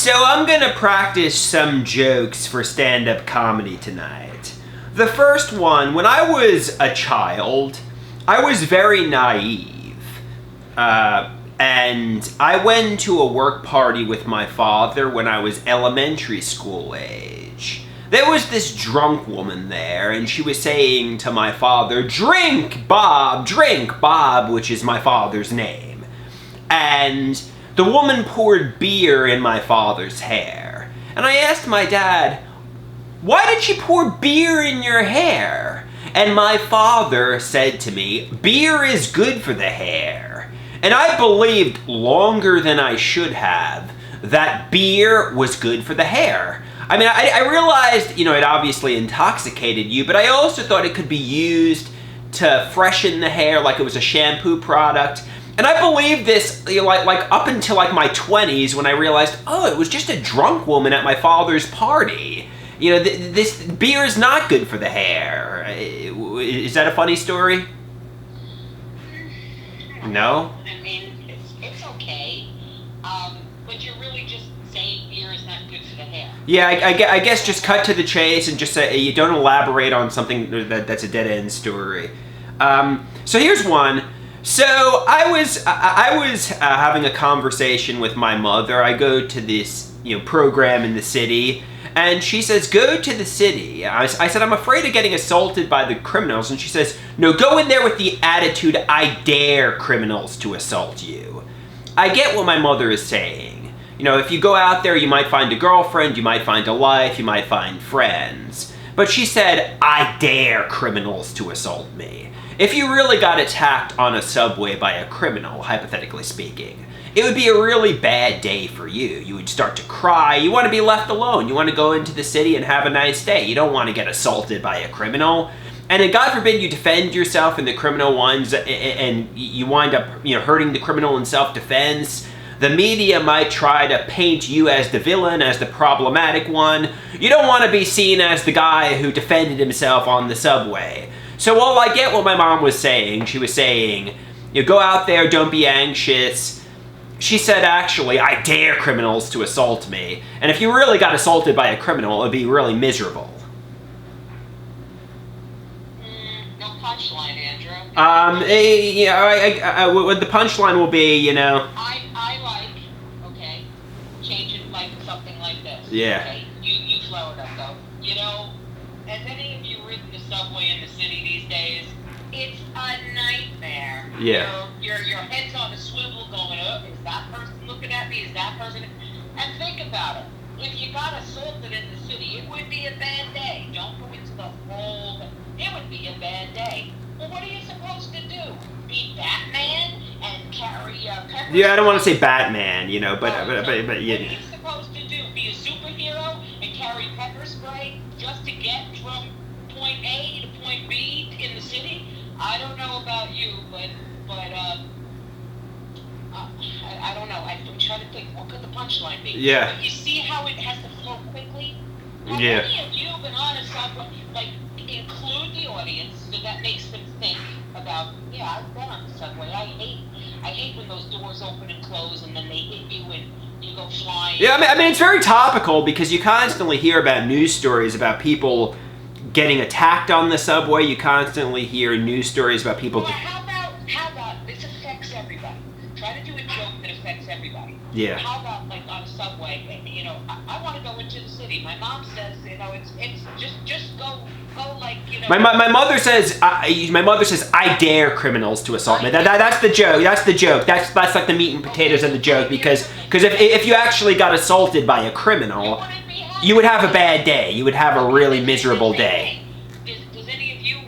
So I'm gonna practice some jokes for stand-up comedy tonight. The first one, when I was a child, I was very naive. And I went to a work party with my father when I was elementary school age. There was this drunk woman there, and she was saying to my father, drink, Bob, which is my father's name. And the woman poured beer in my father's hair. And I asked my dad, why did she pour beer in your hair? And my father said to me, beer is good for the hair. And I believed longer than I should have that beer was good for the hair. I mean, I realized, it obviously intoxicated you, but I also thought it could be used to freshen the hair like it was a shampoo product. And I believed this like up until my 20s when I realized, it was just a drunk woman at my father's party. This beer is not good for the hair. Is that a funny story? No? I mean, it's okay. But you're really just saying beer is not good for the hair. Yeah, I guess just cut to the chase and just say you don't elaborate on something that's a dead-end story. So here's one. So I was having a conversation with my mother. I go to this program in the city, and she says, go to the city. I said, I'm afraid of getting assaulted by the criminals, and she says, no, go in there with the attitude, I dare criminals to assault you. I get what my mother is saying. If you go out there, you might find a girlfriend, you might find a life, you might find friends. But she said, I dare criminals to assault me. If you really got attacked on a subway by a criminal, hypothetically speaking, it would be a really bad day for you. You would start to cry. You want to be left alone. You want to go into the city and have a nice day. You don't want to get assaulted by a criminal. And then God forbid you defend yourself and the criminal ones and you wind up hurting the criminal in self-defense. The media might try to paint you as the villain, as the problematic one. You don't want to be seen as the guy who defended himself on the subway. So while I get what my mom was saying, she was saying, go out there, don't be anxious. She said, actually, I dare criminals to assault me. And if you really got assaulted by a criminal, it would be really miserable. No punchline, Andrew. The punchline will be, I like, okay, change it like something like this. Yeah. Okay? You flowered up, though. Has any of you ridden the subway in the city these days? It's a nightmare. Yeah. Your head's on a swivel going, is that person looking at me? Is that person? And think about it. If you got assaulted in the city, it would be a bad day. Don't go into the whole thing. It would be a bad day. Well, what are you supposed to do? Be Batman and carry pepper? Yeah, I don't want to say Batman, but What are you supposed to do? Be a superhero and carry pepper spray just to get from point A to point B in the city? I don't know about you, but I don't know. I'm trying to think. What could the punchline be? Yeah. But you see how it has to flow quickly? How Yeah. many of you have been on a subway? Include the audience so that makes them think about, I've been on the subway. I hate when those doors open and close and then they hit you and you go flying. Yeah, I mean, it's very topical because you constantly hear about news stories about people getting attacked on the subway. You constantly hear news stories about people. Well, how about this affects everybody? Try to do a joke that affects everybody. Yeah. How about on a subway? I want to go into the city. My mom says, it's just go My mother says I dare criminals to assault me. That's the joke. That's the joke. That's like the meat and potatoes of the joke because if you actually got assaulted by a criminal, you would have a bad day. You would have a really miserable day. Does any of you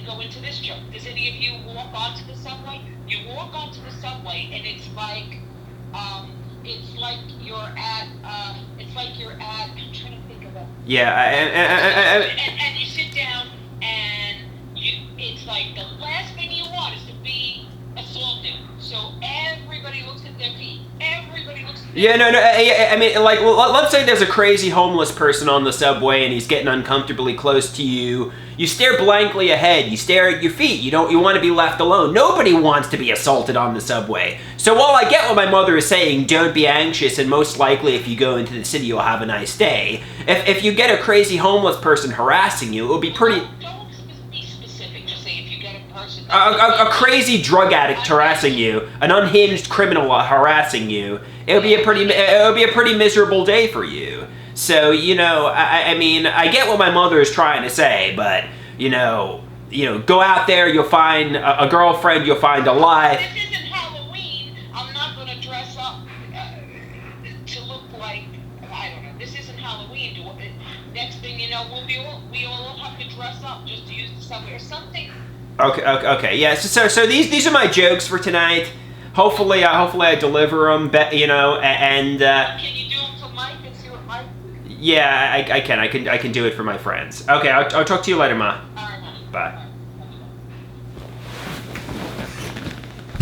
go into this joke? Does any of you walk onto the subway? You walk onto the subway and it's like you're at. I'm trying to think of it. Yeah. And you sit down and it's like the last thing you want is to be assaulted. So everybody looks at their feet. Everybody looks at their feet. Yeah, no. I mean, let's say there's a crazy homeless person on the subway and he's getting uncomfortably close to you. You stare blankly ahead. You stare at your feet. You want to be left alone. Nobody wants to be assaulted on the subway. So while I get what my mother is saying, don't be anxious, and most likely if you go into the city, you'll have a nice day. If you get a crazy homeless person harassing you, it would be pretty... Don't be specific. Just say if you get a person... A crazy drug addict harassing you, an unhinged criminal harassing you, it would be a pretty miserable day for you. So, you know, I mean, I get what my mother is trying to say, but, you know, go out there, you'll find a girlfriend, you'll find a life. This isn't Halloween. I'm not going to dress up to look like, I don't know, this isn't Halloween. Next thing you know, we all have to dress up just to use the subway or something. Okay, yeah, so these are my jokes for tonight. Hopefully I deliver them, you know, and... Can you do them for Mike and see what Mike... Yeah, I can do it for my friends. Okay, I'll talk to you later, Ma. All right, honey. Bye.